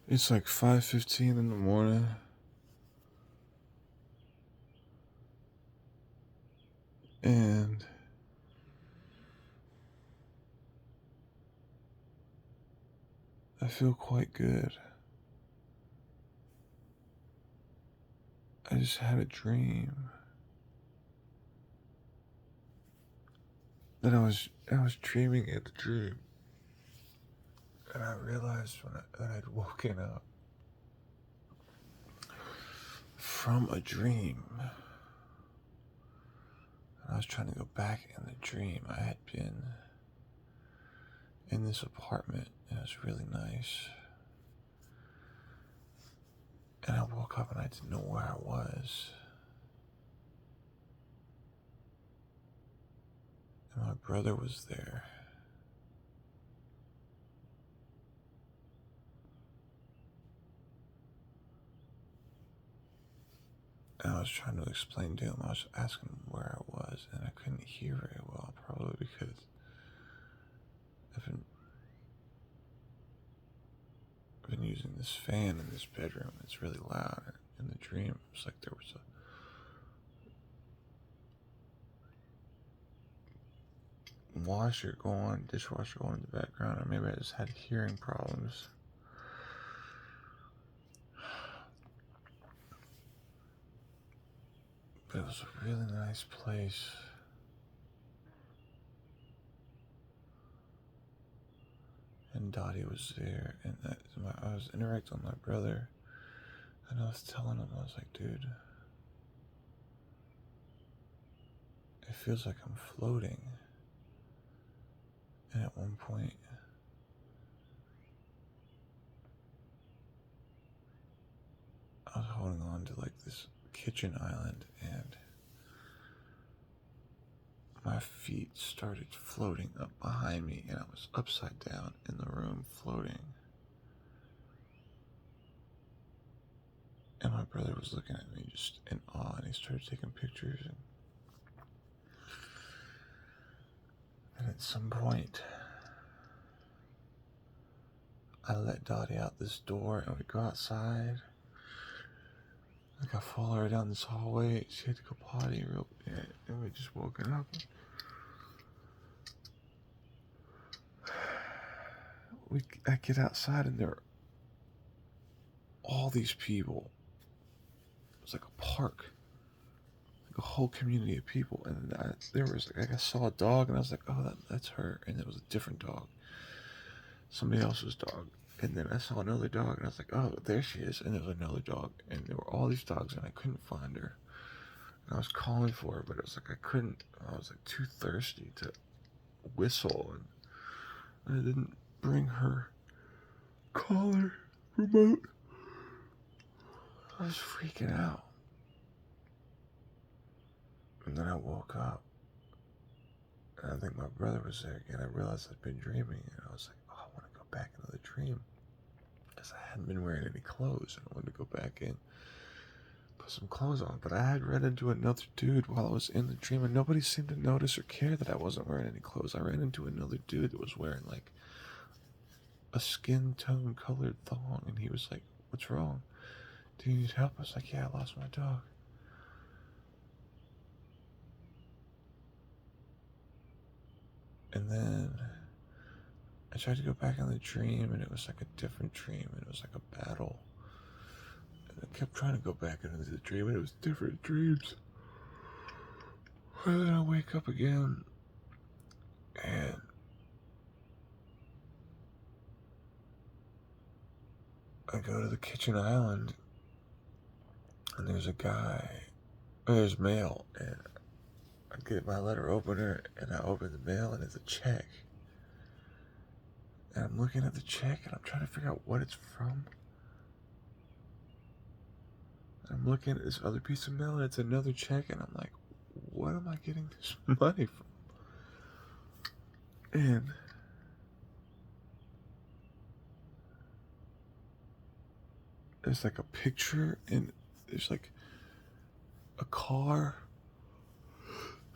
It's like 5:15 in the morning, and I feel quite good. I just had a dream that I was dreaming in the dream, and I realized that I'd woken up from a dream. And I was trying to go back in the dream. I had been in this apartment, and it was really nice. And I woke up and I didn't know where I was. And my brother was there. And I was trying to explain to him, I was asking him where I was, and I couldn't hear very well, probably because I've been using this fan in this bedroom. It's really loud. In the dream, it was like there was a washer going, dishwasher going in the background, or maybe I just had hearing problems. But it was a really nice place. And Dottie was there, and I was interacting with my brother, and I was telling him, I was like, dude, it feels like I'm floating. And at one point, I was holding on to like this kitchen island, and my feet started floating up behind me, and I was upside down in the room floating. And my brother was looking at me just in awe, and he started taking pictures. And at some point, I let Dottie out this door, and we go outside. Like I follow her down this hallway. She had to go potty real quick, and we just woken up. I get outside, and there are all these people. It was like a park, like a whole community of people. And there was like I saw a dog, and I was like, oh, that's her. And it was a different dog, somebody else's dog. And then I saw another dog, and I was like, oh, there she is. And there was another dog, and there were all these dogs, and I couldn't find her. And I was calling for her, but it was like I couldn't. I was like too thirsty to whistle, and I didn't bring her collar remote. I was freaking out. And then I woke up, and I think my brother was there again. I realized I'd been dreaming, and I was like, oh, I want to go back into the dream. Because I hadn't been wearing any clothes, and I wanted to go back in, put some clothes on. But I had run into another dude while I was in the dream, and nobody seemed to notice or care that I wasn't wearing any clothes. I ran into another dude that was wearing like a skin tone colored thong, and he was like, what's wrong? Do you need help? I was like, yeah, I lost my dog. And then I tried to go back in the dream, and it was like a different dream, and it was like a battle. And I kept trying to go back into the dream, and it was different dreams. And then I wake up again, and I go to the kitchen island, and there's a guy, there's mail, and I get my letter opener, and I open the mail, and it's a check. And I'm looking at the check, and I'm trying to figure out what it's from. And I'm looking at this other piece of mail, and it's another check, and I'm like, what am I getting this money from? And there's like a picture, and there's like a car.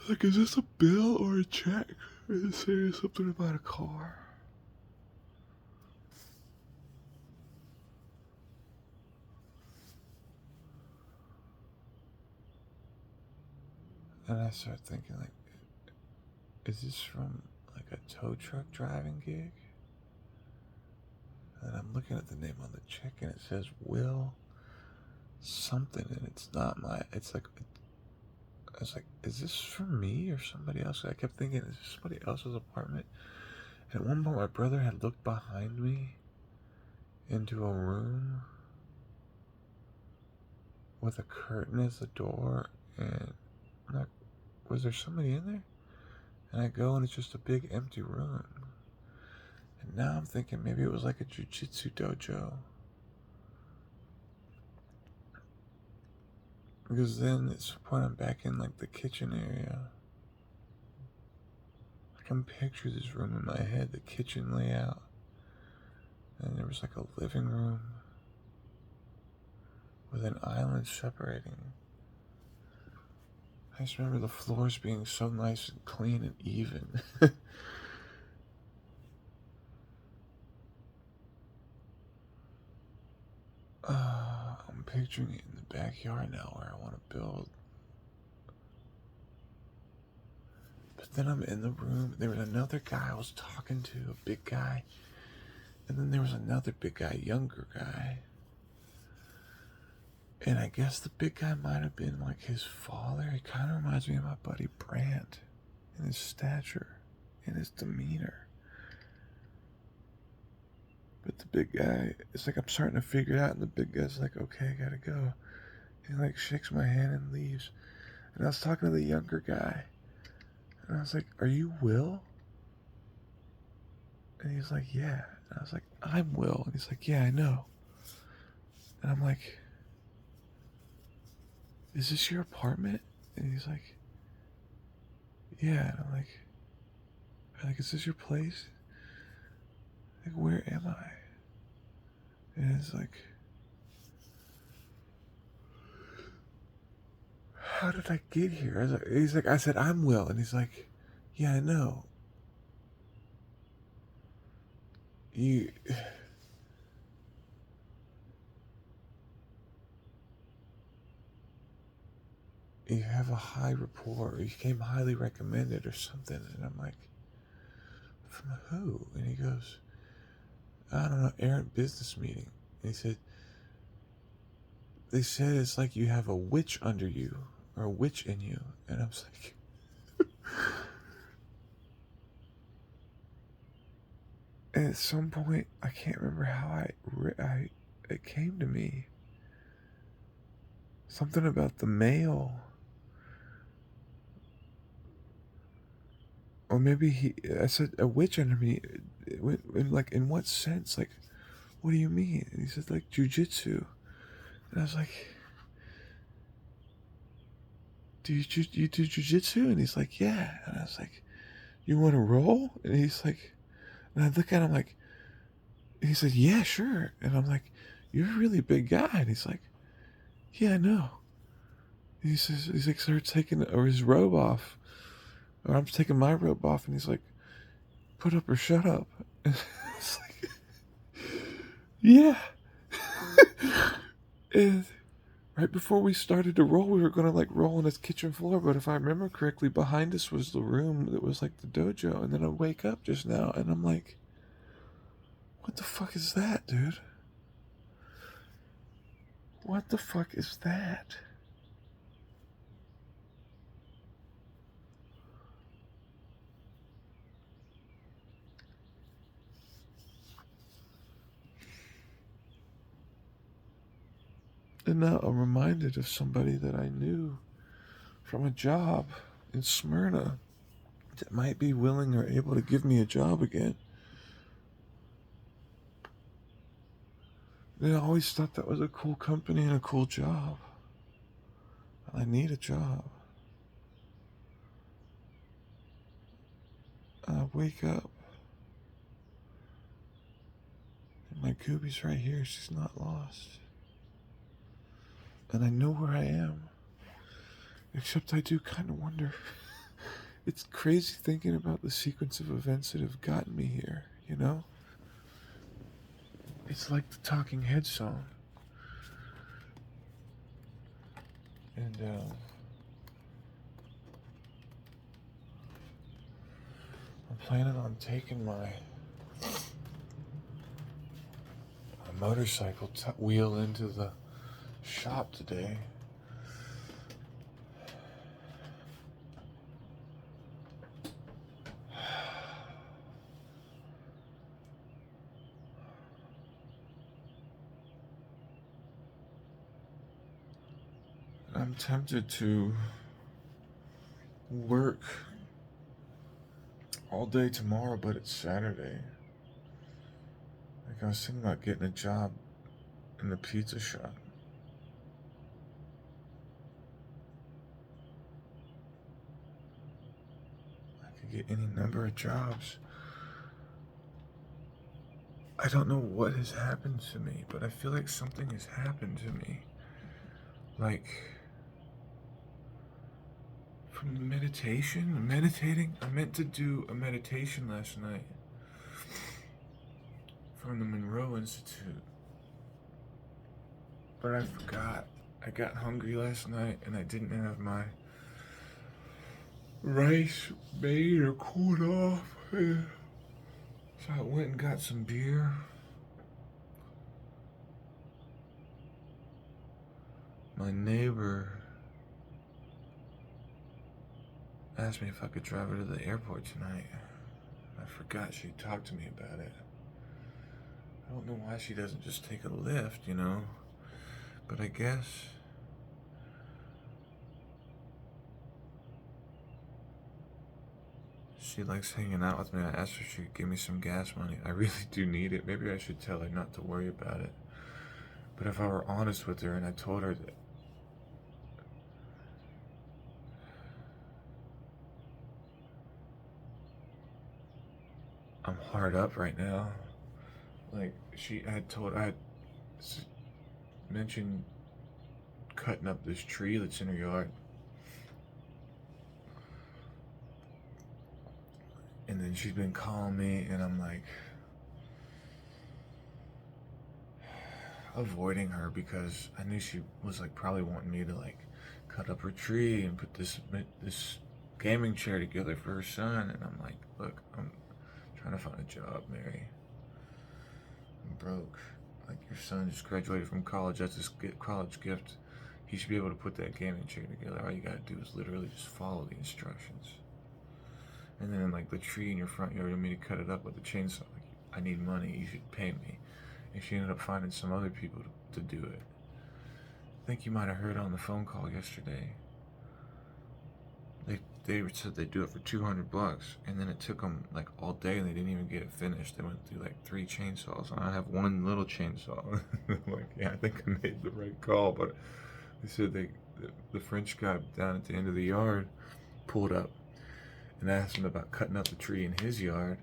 Like, is this a bill or a check? It's saying something about a car. And I start thinking, like, is this from like a tow truck driving gig? And I'm looking at the name on the check and it says Will something, and it's not my. It's like, I was like, is this for me or somebody else? I kept thinking, is this somebody else's apartment? And at one point, my brother had looked behind me into a room with a curtain as the door, and I'm like, was there somebody in there? And I go, and it's just a big empty room. And now I'm thinking maybe it was like a jujitsu dojo. Because then at some point I'm back in like the kitchen area. I can picture this room in my head, the kitchen layout. And there was like a living room with an island separating. I just remember the floors being so nice and clean and even. I'm picturing it in the backyard now where I want to build. But then I'm in the room. There was another guy I was talking to, a big guy. And then there was another big guy, younger guy. And I guess the big guy might have been like his father. He kind of reminds me of my buddy Brandt in his stature, in his demeanor. But the big guy, it's like I'm starting to figure it out, and the big guy's like, okay, I gotta go. He like shakes my hand and leaves. And I was talking to the younger guy, and I was like, are you Will? And he's like, yeah. And I was like, I'm Will. And he's like, yeah, I know. And I'm like, is this your apartment? And he's like, yeah. And I'm like, is this your place? Like, where am I? And it's like, how did I get here? He's like, I said, I'm Will. And he's like, yeah, I know. You have a high rapport, or you came highly recommended or something. And I'm like, from who? And he goes, I don't know, errant business meeting. And he said, they said it's like you have a witch under you, or a witch in you. And I was like, and at some point, I can't remember how it came to me. Something about the mail. Or maybe I said, a witch under me. Like, in what sense? Like, what do you mean? And he said, like, jujitsu. And I was like, you do jujitsu? And he's like, yeah. And I was like, you want to roll? And he's like, and I look at him like, and he said, yeah, sure. And I'm like, you're a really big guy. And he's like, yeah, I know. And he says, he's like, start taking his robe off. Or I'm taking my robe off. And he's like, put up or shut up. And it's like, yeah. And right before we started to roll, we were going to like roll on his kitchen floor. But if I remember correctly, behind us was the room that was like the dojo. And then I wake up just now and I'm like, what the fuck is that, dude? What the fuck is that? And now I'm reminded of somebody that I knew from a job in Smyrna that might be willing or able to give me a job again. And I always thought that was a cool company and a cool job. I need a job. I wake up and my Gooby's right here. She's not lost. And I know where I am. Except I do kind of wonder. It's crazy thinking about the sequence of events that have gotten me here, you know? It's like the Talking Heads song. And planning on taking my motorcycle wheel into the shop today. I'm tempted to work all day tomorrow, but it's Saturday. Like, I was thinking about getting a job in the pizza shop. I could get any number of jobs. I don't know what has happened to me, but I feel like something has happened to me. Like, from the meditating. I meant to do a meditation last night from the Monroe Institute, but I forgot. I got hungry last night and I didn't have my rice made or cooled off. So I went and got some beer. My neighbor asked me if I could drive her to the airport tonight. I forgot she talked to me about it. I don't know why she doesn't just take a Lyft, you know? But I guess she likes hanging out with me. I asked her if she could give me some gas money. I really do need it. Maybe I should tell her not to worry about it. But if I were honest with her and I told her that I'm hard up right now, like I had mentioned cutting up this tree that's in her yard. And then she's been calling me and I'm like avoiding her because I knew she was like probably wanting me to like cut up her tree and put this gaming chair together for her son. And I'm like, look, I'm trying to find a job, Mary. I'm broke. Like, your son just graduated from college. That's his college gift. He should be able to put that gaming chair together. All you gotta do is literally just follow the instructions. And then like the tree in your front yard, you want me to cut it up with a chainsaw. Like, I need money, you should pay me. And she ended up finding some other people to do it. I think you might have heard on the phone call yesterday. They said they'd do it for $200, and then it took them like all day, and they didn't even get it finished. They went through like 3 chainsaws, and I have one little chainsaw. Like, yeah, I think I made the right call, but they said the French guy down at the end of the yard pulled up and asked him about cutting up the tree in his yard,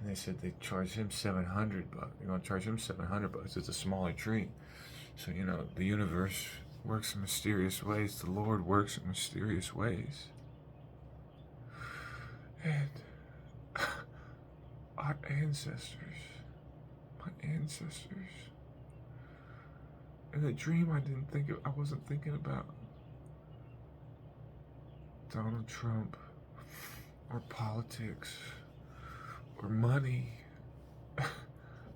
and they said they charged him $700. They're gonna charge him $700. It's a smaller tree, so you know the universe works in mysterious ways. The Lord works in mysterious ways. And our ancestors, my ancestors, in a dream I wasn't thinking about Donald Trump or politics or money. I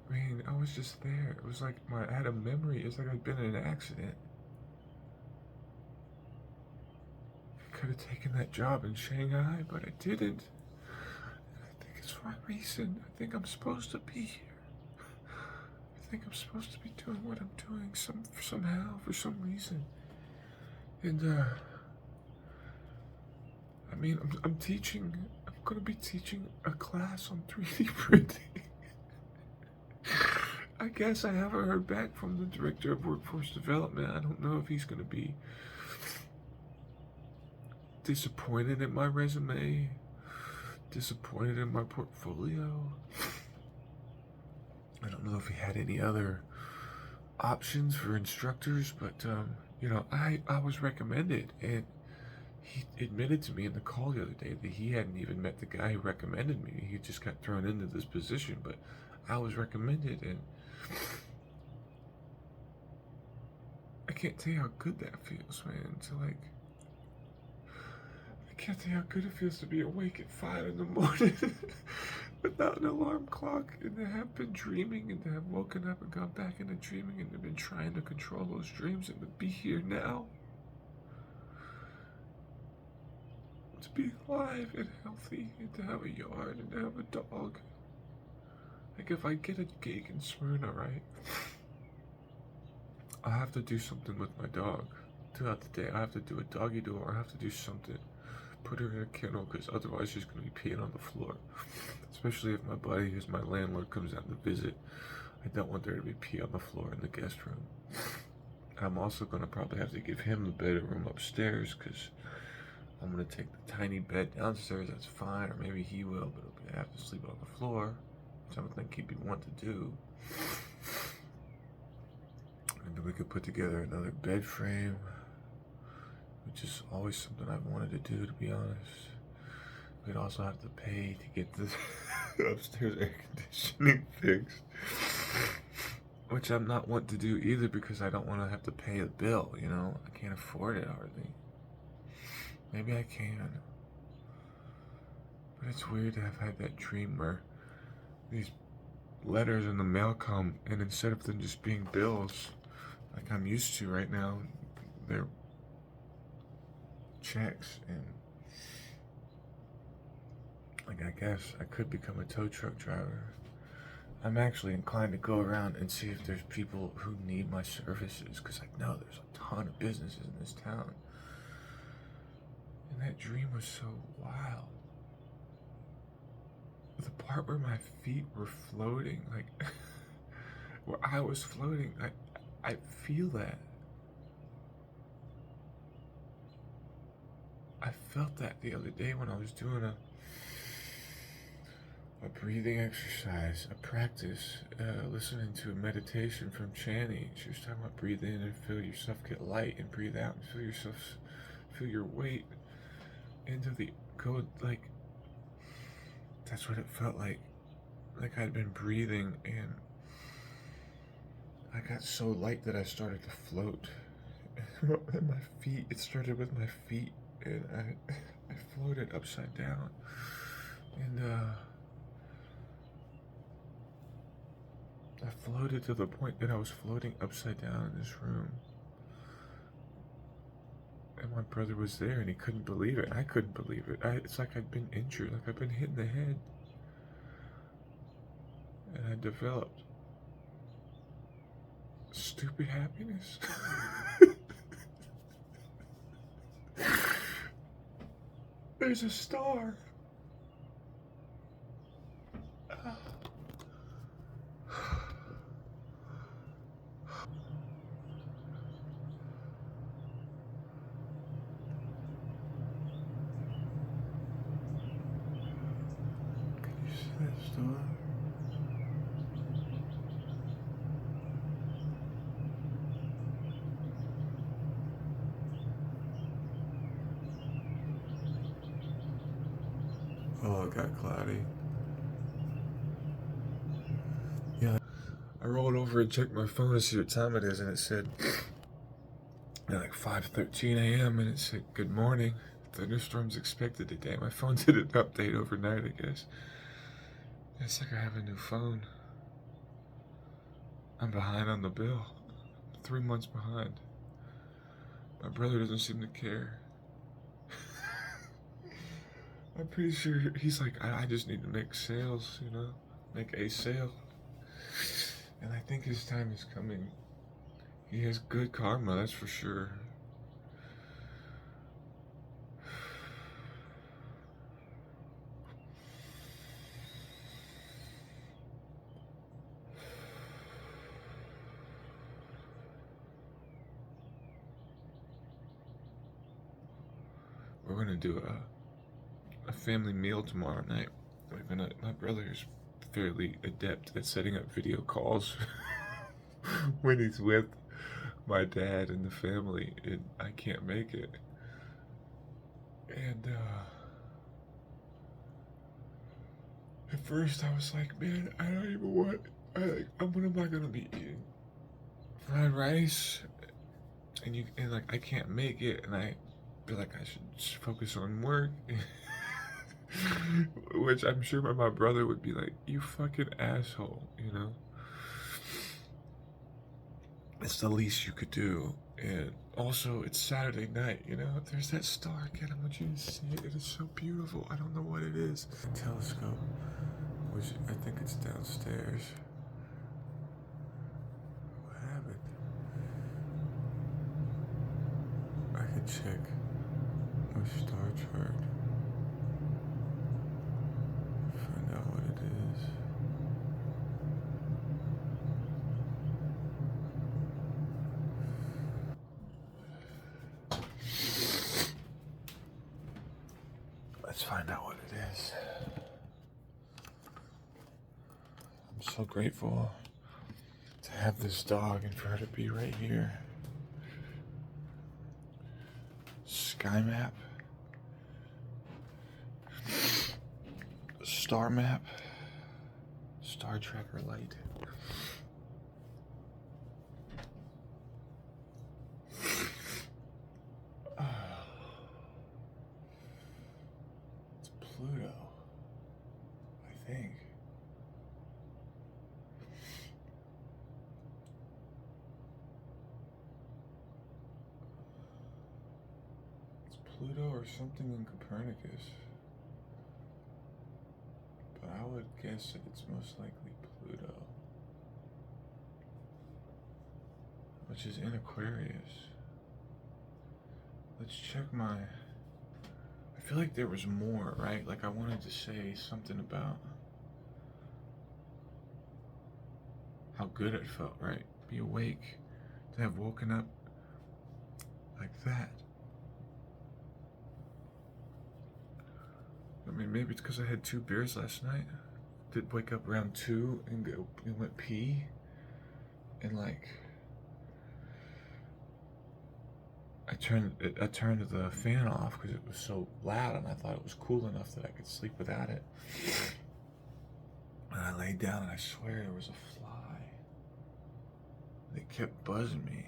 mean, I was just there. It was like I had a memory. It's like I'd been in an accident. I could have taken that job in Shanghai, but I didn't. I think it's for a reason. I think I'm supposed to be here. I think I'm supposed to be doing what I'm doing somehow, for some reason. And, I mean, I'm going to be teaching a class on 3D printing. I guess I haven't heard back from the director of workforce development. I don't know if he's going to be disappointed in my resume, disappointed in my portfolio. I don't know if he had any other options for instructors, but you know, I was recommended, and he admitted to me in the call the other day that he hadn't even met the guy who recommended me. He just got thrown into this position, but I was recommended, and I can't tell you how good that feels, man. To like I can't tell you how good it feels to be awake at 5 in the morning without an alarm clock, and to have been dreaming, and to have woken up and gone back into dreaming, and to been trying to control those dreams, and to be here now. To be alive and healthy, and to have a yard, and to have a dog. Like, if I get a gig in Smyrna, right, I have to do something with my dog throughout the day. I have to do a doggy door, or I have to do something. Put her in a kennel, because otherwise she's going to be peeing on the floor. Especially if my buddy, who's my landlord, comes out to visit. I don't want there to be pee on the floor in the guest room. I'm also going to probably have to give him a bedroom upstairs, because I'm going to take the tiny bed downstairs. That's fine, or maybe he will, but I have to sleep on the floor, which I would think he'd want to do. Maybe we could put together another bed frame, which is always something I've wanted to do, to be honest. We'd also have to pay to get the upstairs air conditioning fixed, which I'm not want to do either, because I don't want to have to pay the bill, you know? I can't afford it hardly. Maybe I can. But it's weird to have had that dream where these letters in the mail come, and instead of them just being bills, like I'm used to right now, they're checks. And like, I guess I could become a tow truck driver. I'm actually inclined to go around and see if there's people who need my services, because I know there's a ton of businesses in this town. And that dream was so wild. The part where my feet were floating, like where I was floating, I feel that. I felt that the other day when I was doing a breathing exercise, a practice, listening to a meditation from Chani. She was talking about breathe in and feel yourself get light, and breathe out and feel your weight into the go, like, that's what it felt like. Like I'd been breathing, and I got so light that I started to float. And my feet, it started with my feet, and I floated upside down. And I floated to the point that I was floating upside down in this room. And my brother was there, and he couldn't believe it. I couldn't believe it. It's like I'd been injured, like I'd been hit in the head. And I developed stupid happiness. There's a star. Can you see that star? Oh, it got cloudy. Yeah. I rolled over and checked my phone to see what time it is, and it said like 5:13 a.m. and it said good morning. Thunderstorms expected today. My phone didn't update overnight, I guess. It's like I have a new phone. I'm behind on the bill. 3 months behind. My brother doesn't seem to care. I'm pretty sure he's like, I just need to make sales, you know? Make a sale. And I think his time is coming. He has good karma, that's for sure. We're gonna do a family meal tomorrow night. My brother's fairly adept at setting up video calls when he's with my dad and the family, and I can't make it. And at first I was like, man, I don't even want. What am I gonna be eating? Fried rice, and like I can't make it, and feel like I should just focus on work. Which I'm sure my brother would be like, you fucking asshole, you know? It's the least you could do. And also, it's Saturday night, you know? There's that star again. I want you to see it. It is so beautiful. I don't know what it is. A telescope, which I think it's downstairs. What happened? I can check my star chart. Find out what it is. Let's find out what it is. I'm so grateful to have this dog and for her to be right here. Sky map. Star map. Star tracker light. It's Pluto, I think. It's Pluto or something in Copernicus. But I would guess that it's most likely Pluto, which is in Aquarius. Let's check my... I feel like there was more, right? Like I wanted to say something about how good it felt, right? Be awake, to have woken up like that. I mean, maybe it's because I had 2 beers last night. Did wake up around 2 and go and went pee, and like I turned the fan off because it was so loud, and I thought it was cool enough that I could sleep without it. And I laid down, and I swear there was a fly. They kept buzzing me,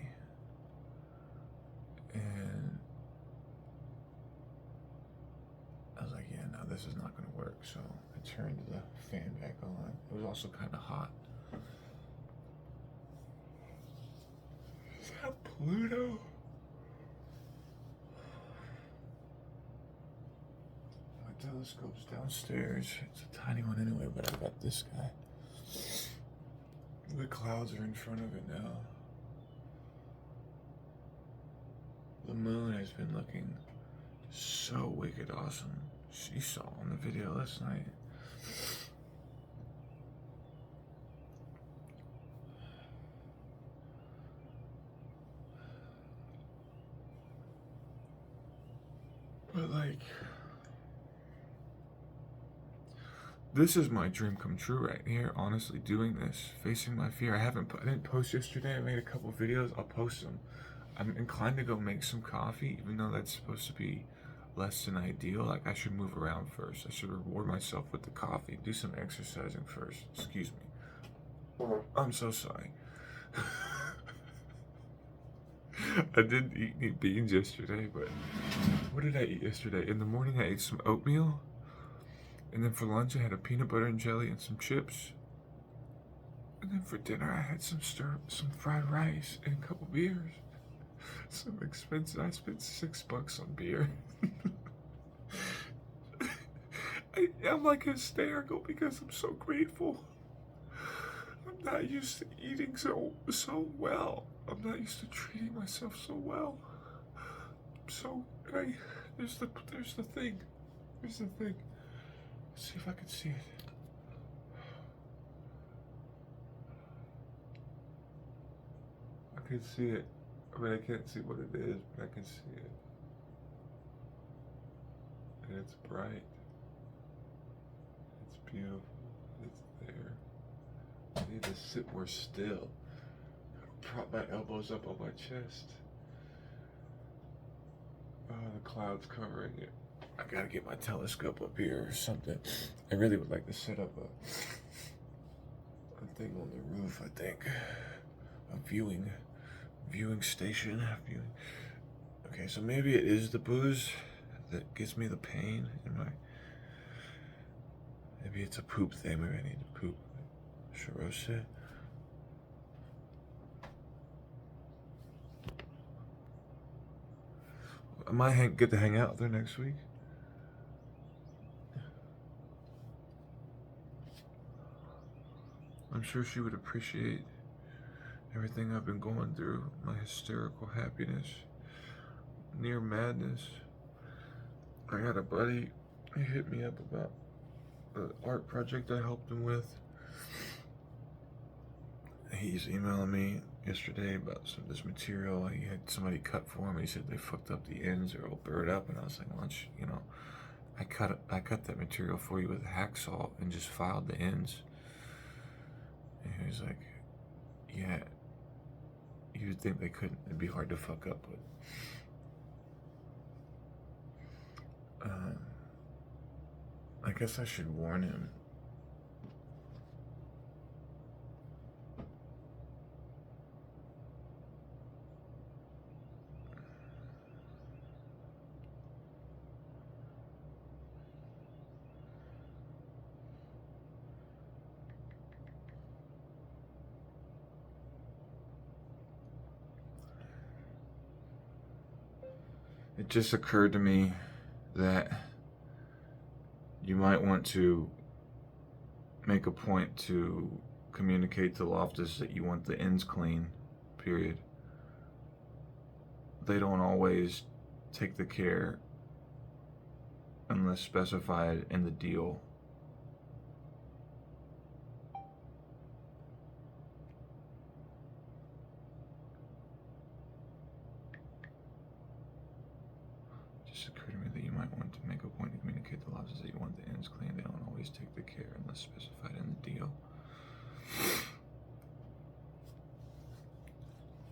and I was like, yeah, no, this is not gonna work. So I turned the fan back on. It was also kind of hot. Is that Pluto? My telescope's downstairs. It's a tiny one anyway, but I got this guy. The clouds are in front of it now. The moon has been looking so wicked awesome. She saw on the video last night. But like, this is my dream come true right here, honestly, doing this, facing my fear. I didn't post yesterday. I made a couple videos. I'll post them. I'm inclined to go make some coffee, even though that's supposed to be less than ideal. Like, I should move around first. I should reward myself with the coffee. Do some exercising first. Excuse me. I'm so sorry. I didn't eat any beans yesterday, but what did I eat yesterday? In the morning, I ate some oatmeal. And then for lunch, I had a peanut butter and jelly and some chips. And then for dinner, I had some fried rice and a couple beers. Some expensive. I spent $6 on beer. I'm like hysterical because I'm so grateful. I'm not used to eating so well. I'm not used to treating myself so well. There's the thing. There's the thing. Let's see if I can see it. I can see it. I mean, I can't see what it is, but I can see it. And it's bright. It's beautiful. It's there. I need to sit more still. Prop my elbows up on my chest. Oh, the clouds covering it. I gotta get my telescope up here or something. I really would like to set up a thing on the roof, I think. A viewing station. Okay, so maybe it is the booze that gives me the pain in my. Maybe it's a poop thing. Maybe I need to poop. Shiro said. I might get to hang out with her next week. I'm sure she would appreciate everything I've been going through, my hysterical happiness, near madness. I got a buddy, he hit me up about the art project I helped him with. He's emailing me yesterday about some of this material he had somebody cut for him. He said they fucked up the ends, they're all burred up, and I was like, why don't you know, I cut that material for you with a hacksaw and just filed the ends. And he was like, yeah, you would think they couldn't. It'd be hard to fuck up, but I guess I should warn him. It just occurred to me that you might want to make a point to communicate to Loftus that you want the ends clean, period. They don't always take the care unless specified in the deal. Just occurred to me that you might want to make a point to communicate to Loftus that you want the ends clean. They don't always take the care unless specified in the deal.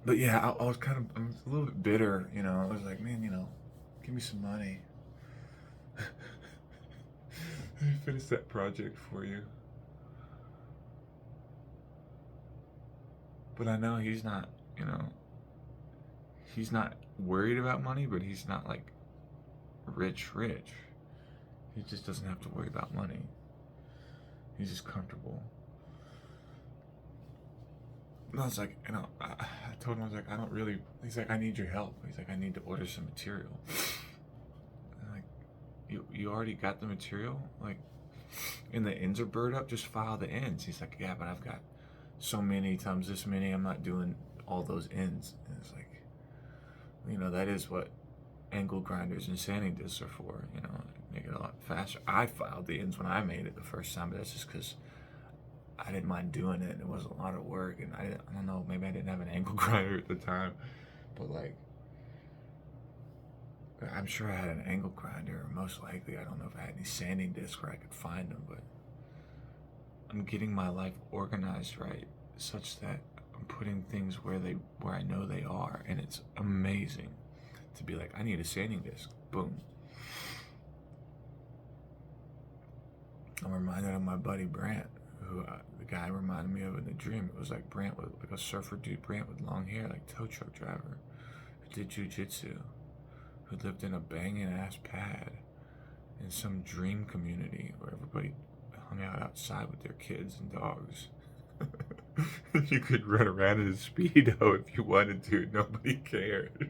But yeah, I was I'm a little bit bitter, you know. I was like, man, you know, give me some money. Let me finish that project for you. But I know he's not, you know, he's not worried about money, but he's not like rich. He just doesn't have to worry about money. He's just comfortable. And I was like, you know, I told him, I was like, I don't really, he's like, I need your help. He's like, I need to order some material. I'm like, you already got the material? Like, and the ends are burred up, just file the ends. He's like, yeah, but I've got so many times this many, I'm not doing all those ends. And it's like, you know, that is what angle grinders and sanding discs are for, you know, make it a lot faster. I filed the ends when I made it the first time, but that's just because I didn't mind doing it. It was a lot of work, and I don't know, maybe I didn't have an angle grinder at the time, but like, I'm sure I had an angle grinder, or most likely. I don't know if I had any sanding discs where I could find them, but I'm getting my life organized right, such that I'm putting things where I know they are, and it's amazing to be like, I need a sanding disc, boom. I'm reminded of my buddy Brant, who the guy reminded me of in the dream. It was like Brant, with like a surfer dude, Brant with long hair, like tow truck driver, who did jujitsu, who lived in a banging ass pad in some dream community where everybody hung out outside with their kids and dogs. You could run around in a Speedo if you wanted to, nobody cared.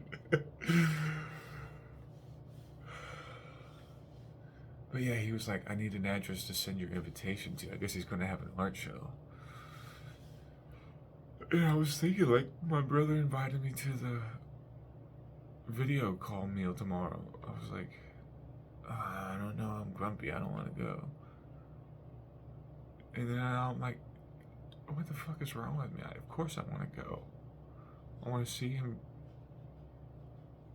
But yeah, he was like, I need an address to send your invitation to. I guess he's gonna have an art show. And I was thinking, like, my brother invited me to the video call meal tomorrow. I was like, I don't know, I'm grumpy, I don't want to go. And then I'm like, what the fuck is wrong with me? Of course I want to go. I want to see him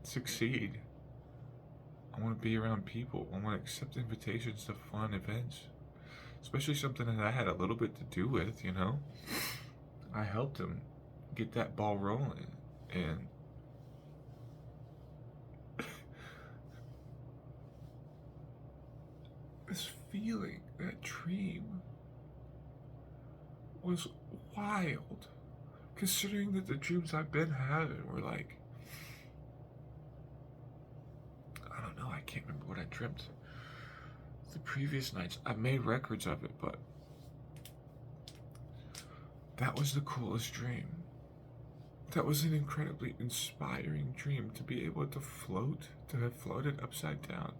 succeed. I want to be around people. I want to accept invitations to fun events. Especially something that I had a little bit to do with, you know? I helped him get that ball rolling. And this feeling, that dream, was wild. Considering that the dreams I've been having were like can't remember what I dreamt the previous nights. I made records of it, but that was the coolest dream. That was an incredibly inspiring dream, to be able to float, to have floated upside down,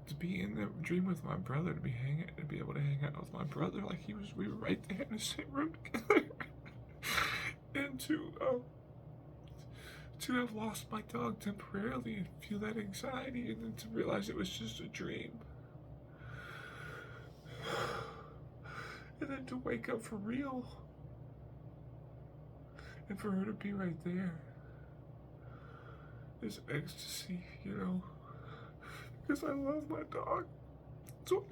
to be in the dream with my brother, to be able to hang out with my brother like we were right there in the same room together, and to have lost my dog temporarily and feel that anxiety, and then to realize it was just a dream, and then to wake up for real, and for her to be right there. Is ecstasy, because I love my dog. So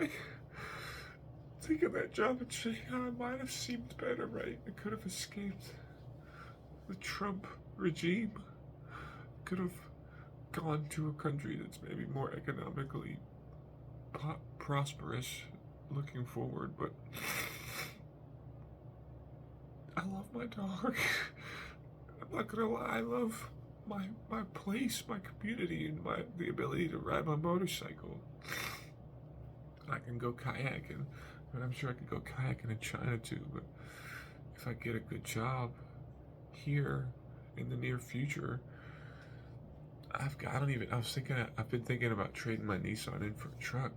taking that job in Shanghai might have seemed better, right? I could have escaped the Trump regime. Could have gone to a country that's maybe more economically prosperous looking forward, but I love my dog. I'm not gonna lie, I love my place, my community, and the ability to ride my motorcycle. I can go kayaking, and I'm sure I could go kayaking in China too, but if I get a good job here in the near future, I've been thinking about trading my Nissan in for a truck.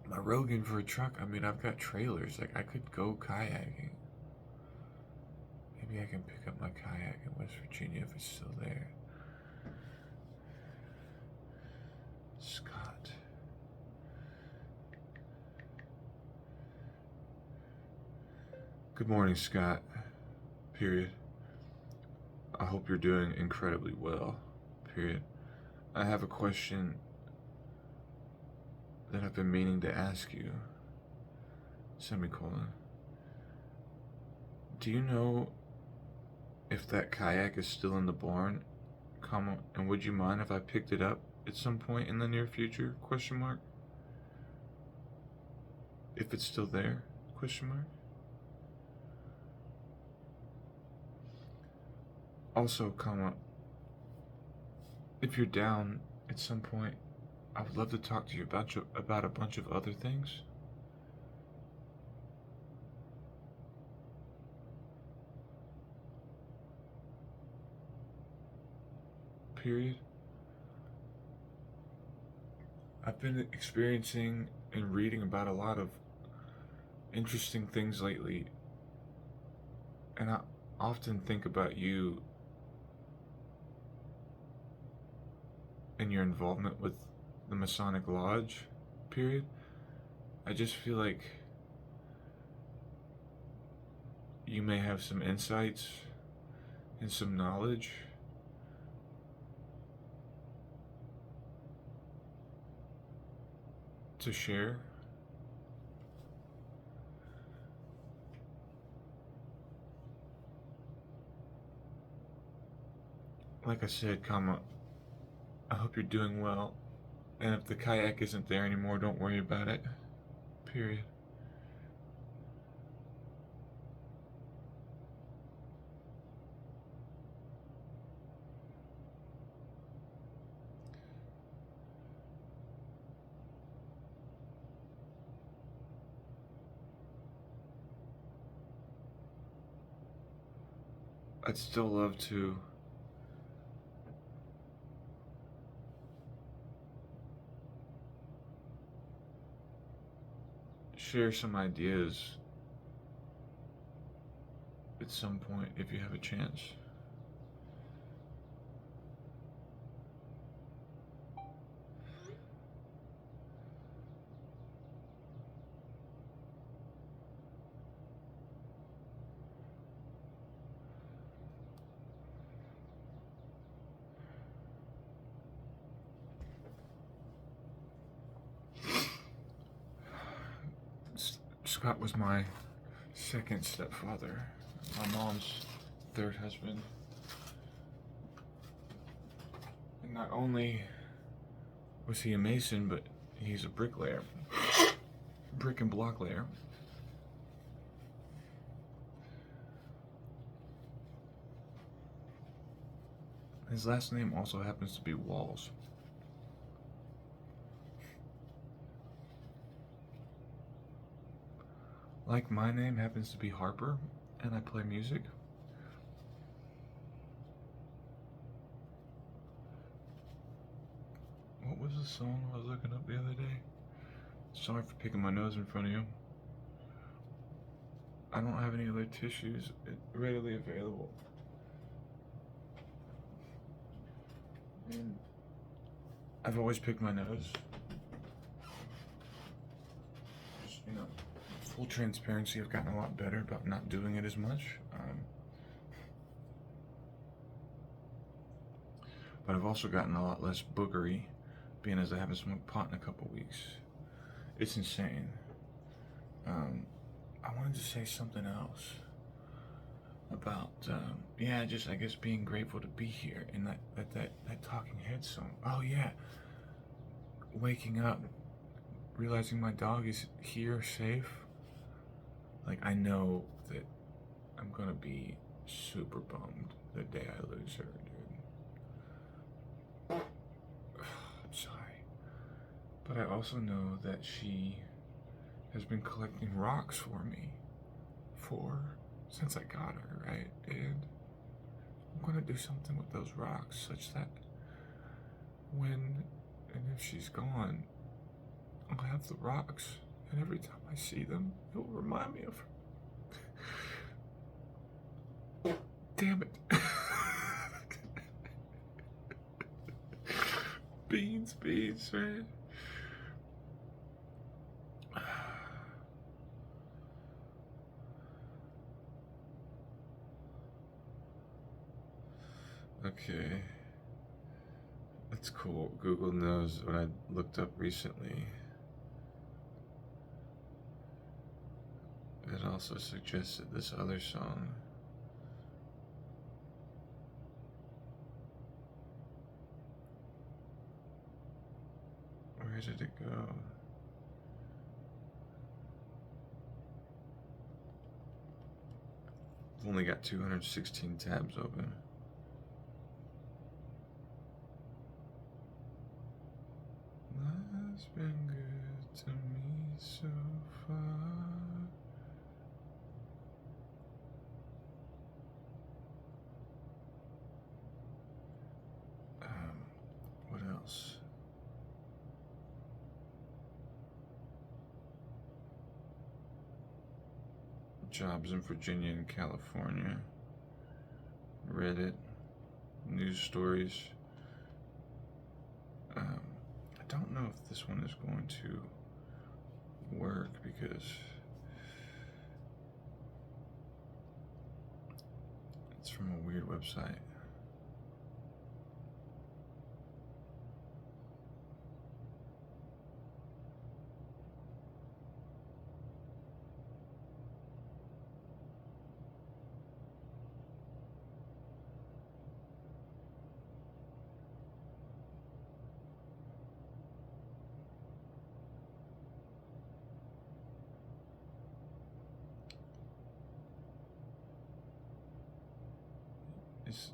My Rogan for a truck. I mean, I've got trailers, like I could go kayaking. Maybe I can pick up my kayak in West Virginia if it's still there. Scott. Good morning, Scott. Period. I hope you're doing incredibly well. Period. I have a question that I've been meaning to ask you. Semicolon. Do you know if that kayak is still in the barn, comma, and would you mind if I picked it up at some point in the near future, question mark? If it's still there, question mark? Also, comma, if you're down at some point, I would love to talk to you about a bunch of other things. Period. I've been experiencing and reading about a lot of interesting things lately, and I often think about you and your involvement with the Masonic Lodge. Period. I just feel like you may have some insights and some knowledge to share. Like I said, comma, I hope you're doing well, and if the kayak isn't there anymore, don't worry about it. Period. I'd still love to share some ideas at some point if you have a chance. Scott was my second stepfather, my mom's third husband. And not only was he a Mason, but he's a bricklayer, brick and block layer. His last name also happens to be Walls. Like my name happens to be Harper, and I play music. What was the song I was looking up the other day? Sorry for picking my nose in front of you. I don't have any other tissues readily available. And I've always picked my nose. Just, full transparency, I've gotten a lot better about not doing it as much. But I've also gotten a lot less boogery, being as I haven't smoked pot in a couple weeks. It's insane. I wanted to say something else about, I guess being grateful to be here and that Talking Heads song. Oh yeah, waking up, realizing my dog is here, safe. Like, I know that I'm gonna be super bummed the day I lose her, dude. I'm sorry. But I also know that she has been collecting rocks for me since I got her, right? And I'm gonna do something with those rocks such that when and if she's gone, I'll have the rocks, and every time I see them, it will remind me of her. Damn it. Beans, right? Okay. That's cool. Google knows what I looked up recently. It also suggested this other song. Where did it go? I've only got 216 tabs open. Life's been good to me so far. What else? Jobs in Virginia and California. Reddit. News stories. I don't know if this one is going to work because it's from a weird website.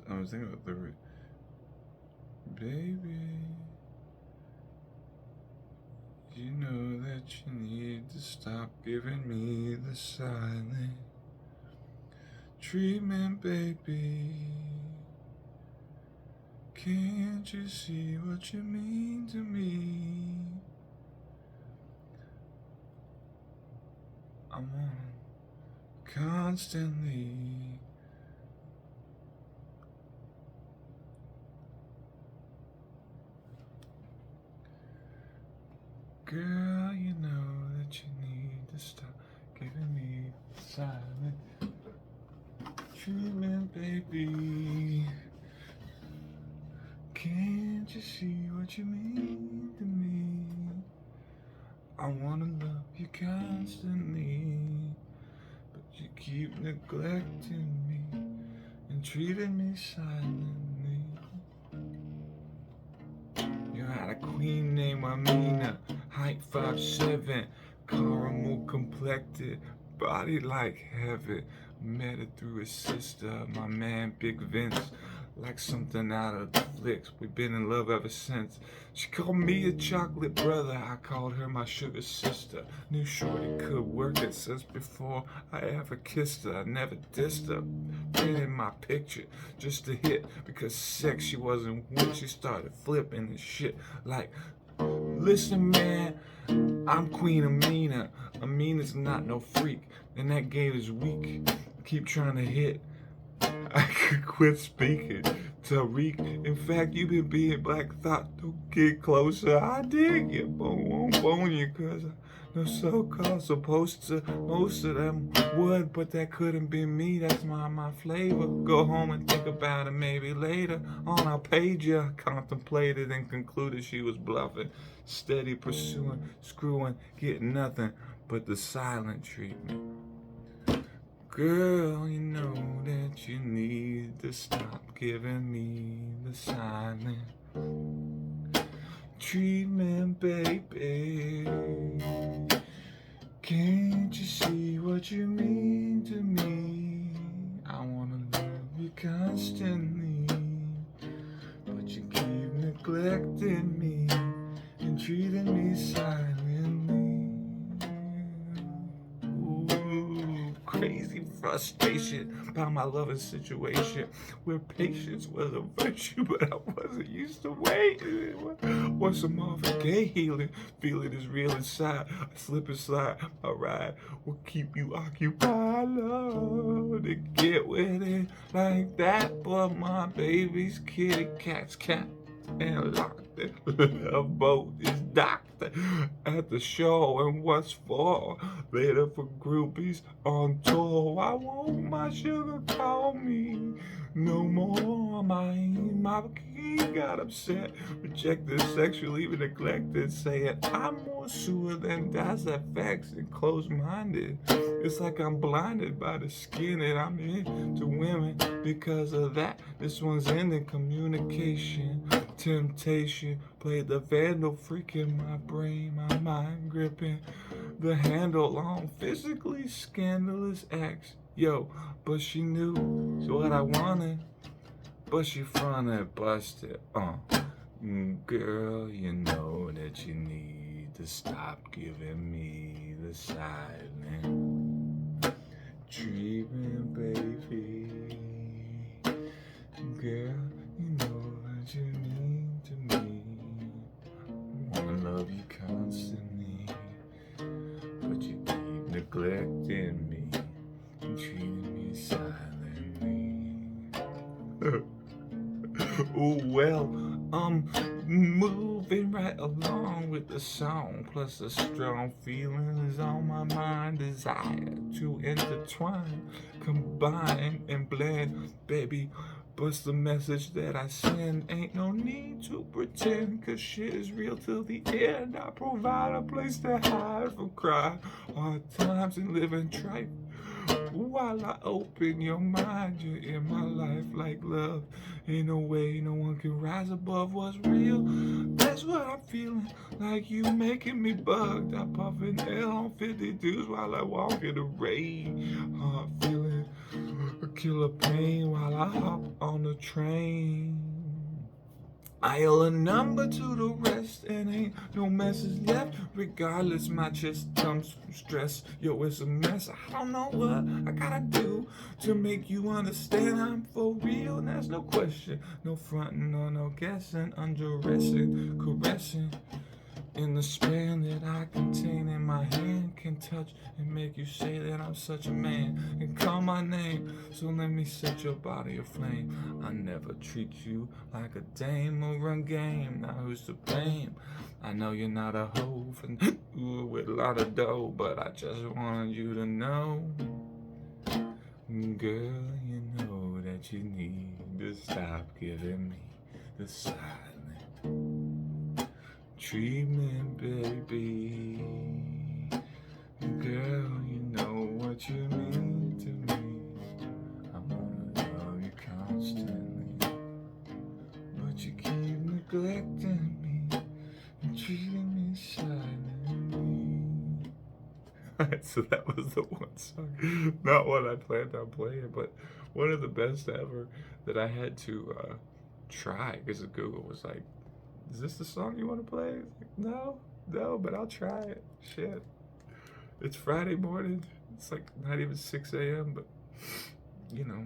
I was thinking about baby, you know that you need to stop giving me the silent treatment, baby. Can't you see what you mean to me? I'm on constantly. Girl, you know that you need to stop giving me silent treatment, baby. Can't you see what you mean to me? I wanna love you constantly, but you keep neglecting me and treating me silently. You had a queen named Amina, height 5'7", caramel complected, body like heaven. Met her through his sister, my man Big Vince. like something out of the flicks. We've been in love ever since. She called me a chocolate brother, I called her my sugar sister. Knew shorty could work it since before I ever kissed her. I never dissed her, painted my picture just to hit, because sex she wasn't with. She started flipping and shit like, listen man, I'm Queen Amina. Amina's not no freak, and that game is weak. Keep trying to hit, I could quit speaking. Tariq, in fact, you've been being Black Thought. Don't get closer. I did get bone you, cause I know so-called supposed to. Most of them would, but that couldn't be me. That's my flavor. Go home and think about it maybe later. On our page, I contemplated and concluded she was bluffing. Steady pursuing, screwing, getting nothing but the silent treatment. Girl, you know that you need to stop giving me the silent treatment, baby. Can't you see what you mean to me? I wanna love you constantly, but you keep neglecting me and treating me silently. Crazy frustration about my loving situation, where patience was a virtue, but I wasn't used to waiting. Want some Marvin Gaye healing, feeling is real inside. I slip and slide, my ride will keep you occupied. Love to get with it like that, but my baby's kitty cat's cat and locked. The boat is docked at the show, and what's for later for groupies on tour. I want my sugar call me no more. My king got upset, rejected, sexually even neglected, saying I'm more sure than that's facts and closed-minded. It's like I'm blinded by the skin that I'm into women. Because of that, this one's ending. Communication, temptation, played the vandal, freaking my brain, my mind gripping the handle on physically scandalous acts. Yo, but she knew what I wanted, but she fronted, busted. Girl, you know that you need to stop giving me the silent treatment, baby. Girl, you know what you mean to me. I wanna love you constantly, but you keep neglecting me and treating me silently. Oh well, moving right along with the song, plus the strong feelings on my mind, desire to intertwine, combine and blend, baby. Bust the message that I send, ain't no need to pretend, cause shit is real till the end. I provide a place to hide from cry, hard times and living tripe. While I open your mind, you're in my life like love. Ain't no way no one can rise above what's real. That's what I'm feeling, like you making me bugged. I puff an L on 52s while I walk in the rain. Heart feeling a killer pain while I hop on the train. I owe a number to the rest, and ain't no message left. Regardless, my chest comes from stress. Yo, it's a mess. I don't know what I gotta do to make you understand I'm for real. And there's no question, no fronting or no guessing, undressing, caressing. In the span that I contain in my hand, can touch and make you say that I'm such a man and call my name. So let me set your body aflame. I never treat you like a dame or run game. Now who's to blame? I know you're not a hoe with a lot of dough, but I just wanted you to know, girl, you know that you need to stop giving me the silent treatment, baby. Girl, you know what you mean to me. I wanna love you constantly, but you keep neglecting me and treating me silently. So that was the one song, not one I planned on playing, but one of the best ever that I had to try because Google was like, "Is this the song you want to play?" It's like, no, no, but I'll try it. Shit, it's Friday morning. It's like not even 6 a.m., but you know.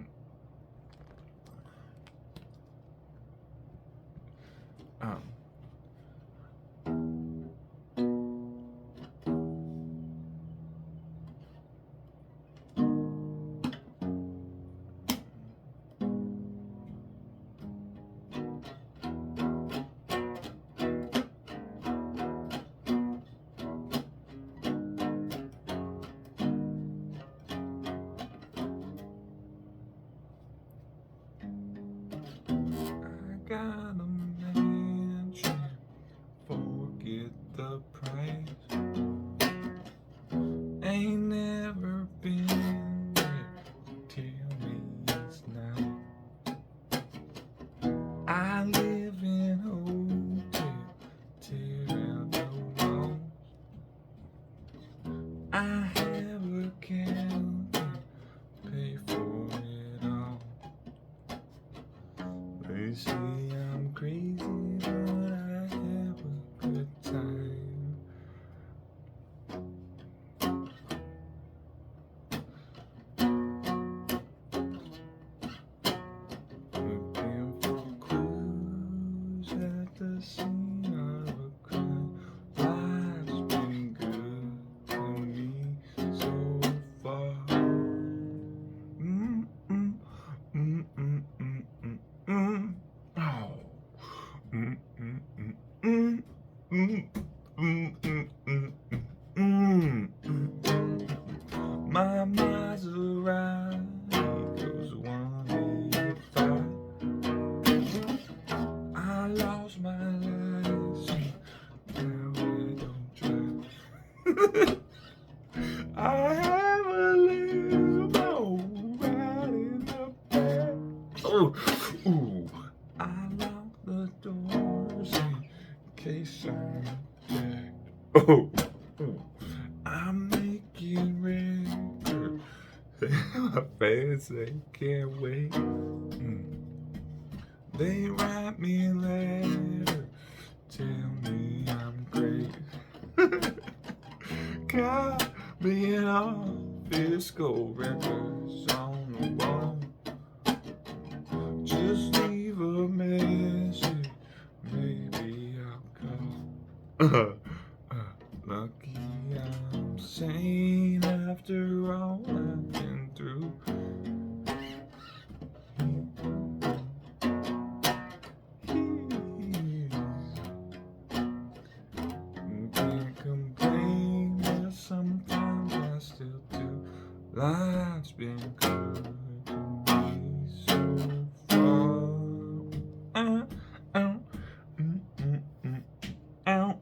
Um, I got a mansion, forget the price. Ain't never been there, tell me it's nice. I live in a hotel, tear out the walls. I have a counter, pay for it all. They say I'm crazy, but I have a good time. Looking for clues at the scene of a crime. Life's been good to me so far. Mm mm mm mm mm mm mm. Oh. Mm mm mm mm mm mm mm mm mm mm. My Maserati goes 185. I lost my license, now I don't drive. I have a limo right in the back. Oh, ooh. I lock the doors in case I'm attacked. Oh, ooh. I'm making records. My fans, they can't wait. They write me a letter, tell me I'm great. Got me an office gold records on the wall. Just leave a message, maybe I'll call. Lucky I'm sane after all I've been through. Can't complain, but sometimes I still do. Life's been good to me so far. Ow, ow, ow.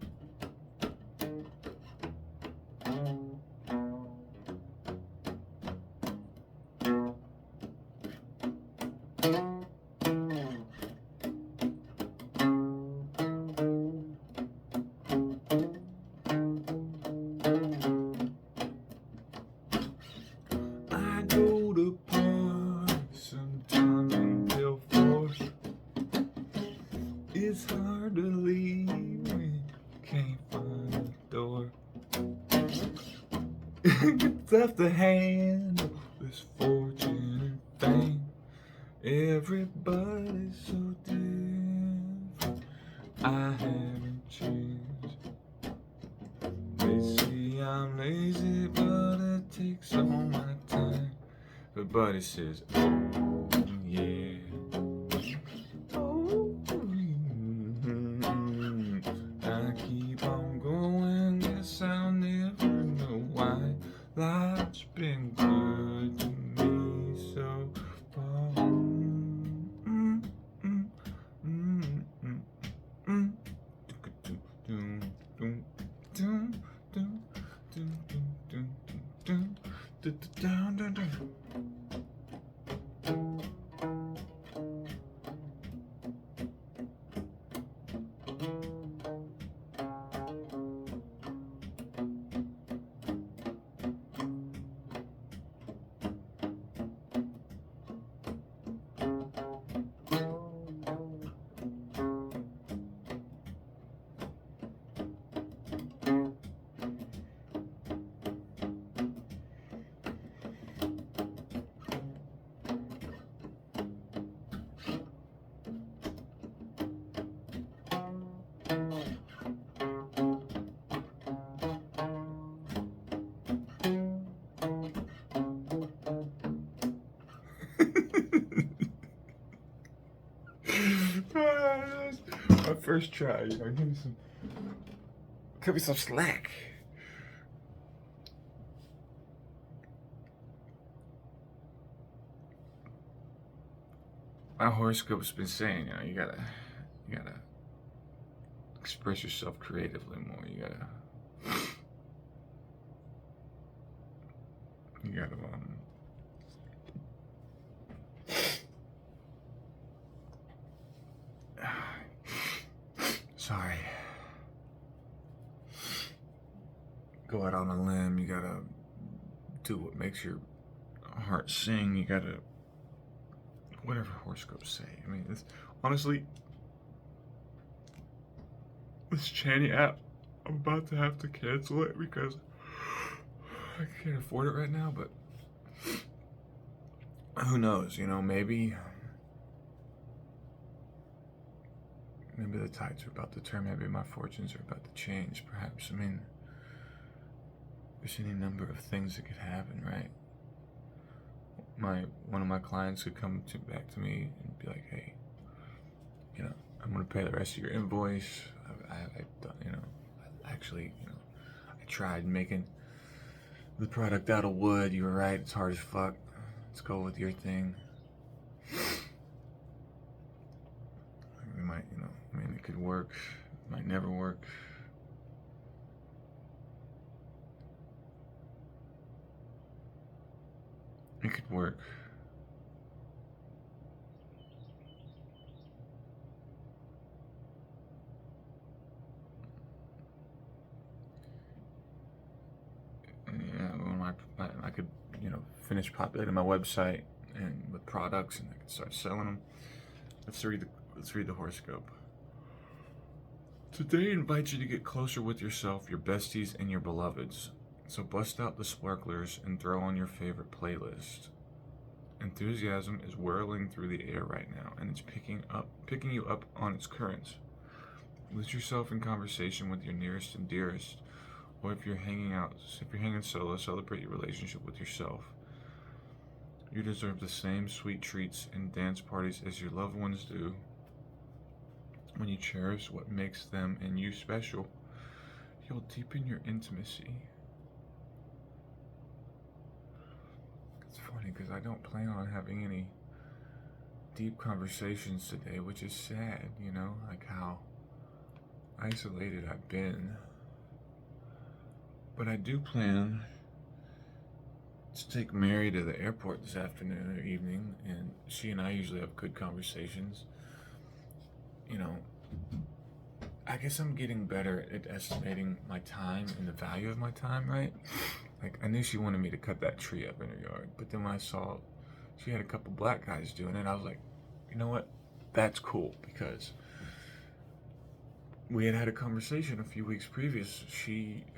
I go to parties sometimes until 4. It's hard to leave when you can't find a door. It's tough to handle this fortune and fame. Everybody's so different. I haven't changed. They say I'm lazy, but it takes all my time. But buddy says, oh yeah. Oh, I keep on going, guess I'll never know why. Life's been good to me so far. first try. Cut me some slack. My horoscope's been saying, you gotta express yourself creatively more. You gotta sorry. Go out on a limb. You gotta do what makes your heart sing. You gotta, whatever horoscopes say. I mean, honestly, this Channy app, I'm about to have to cancel it because I can't afford it right now, but who knows, maybe the tides are about to turn, maybe my fortunes are about to change, perhaps. I mean, there's any number of things that could happen, right? One of my clients could come back to me and be like, hey, I'm gonna pay the rest of your invoice. I tried making the product out of wood. You were right, it's hard as fuck. Let's go with your thing. We might, it could work, it might never work. It could work. Yeah, well, I could, finish populating my website and with products, and I could start selling them. Let's read the horoscope. Today invites you to get closer with yourself, your besties, and your beloveds. So bust out the sparklers and throw on your favorite playlist. Enthusiasm is whirling through the air right now, and it's picking you up on its currents. Lose yourself in conversation with your nearest and dearest, or if you're hanging solo, celebrate your relationship with yourself. You deserve the same sweet treats and dance parties as your loved ones do. When you cherish what makes them and you special, you'll deepen your intimacy. It's funny because I don't plan on having any deep conversations today, which is sad, like how isolated I've been. But I do plan to take Mary to the airport this afternoon or evening, and she and I usually have good conversations. I guess I'm getting better at estimating my time and the value of my time, right? Like, I knew she wanted me to cut that tree up in her yard, but then when I saw she had a couple black guys doing it, I was like, you know what? That's cool, because we had a conversation a few weeks previous,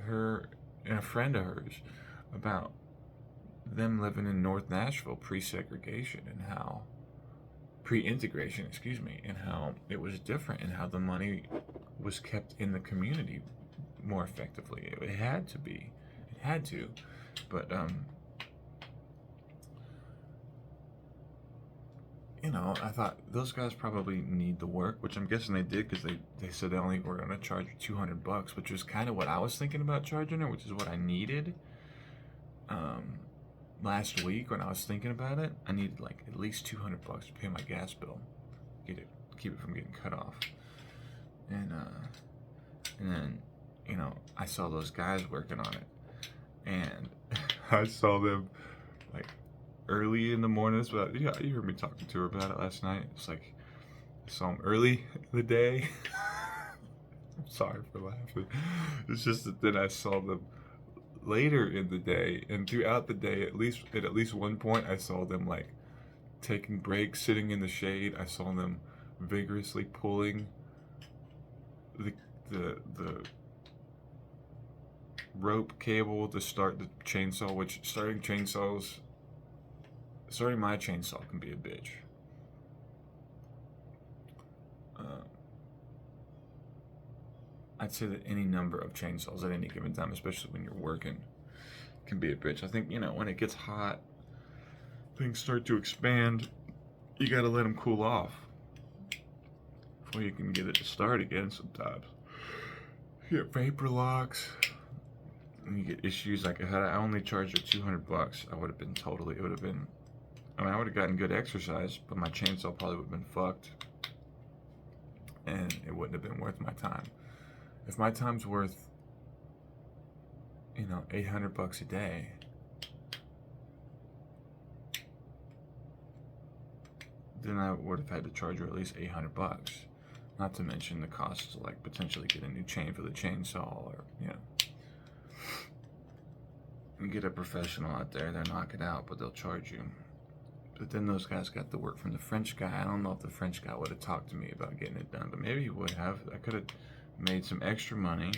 her, and a friend of hers, about them living in North Nashville pre-integration, and how it was different, and how the money was kept in the community more effectively. It had to, but I thought those guys probably need the work, which I'm guessing they did, because they said they only were going to charge $200, which was kind of what I was thinking about charging her, which is what I needed. Last week when I was thinking about it, I needed like at least $200 to pay my gas bill, keep it from getting cut off, and then I saw those guys working on it, and I saw them like early in the morning. But yeah, you heard me talking to her about it last night. It's like I saw them early in the day. I'm sorry for laughing. It's just that then I saw them later in the day, and throughout the day, at least one point, I saw them like taking breaks, sitting in the shade. I saw them vigorously pulling the rope cable to start the chainsaw, which starting my chainsaw can be a bitch. I'd say that any number of chainsaws at any given time, especially when you're working, can be a bitch. I think, when it gets hot, things start to expand, you gotta let them cool off. before you can get it to start again sometimes. You get vapor locks, and you get issues. Like, had I only charged her $200, I would have been totally, it would have been, I mean, I would have gotten good exercise, but my chainsaw probably would have been fucked, and it wouldn't have been worth my time. If my time's worth, $800 a day, then I would have had to charge her at least $800. Not to mention the cost to like potentially get a new chain for the chainsaw, or you get a professional out there, they'll knock it out, but they'll charge you. But then those guys got the work from the French guy. I don't know if the French guy would have talked to me about getting it done, but maybe he would have. I could have made some extra money,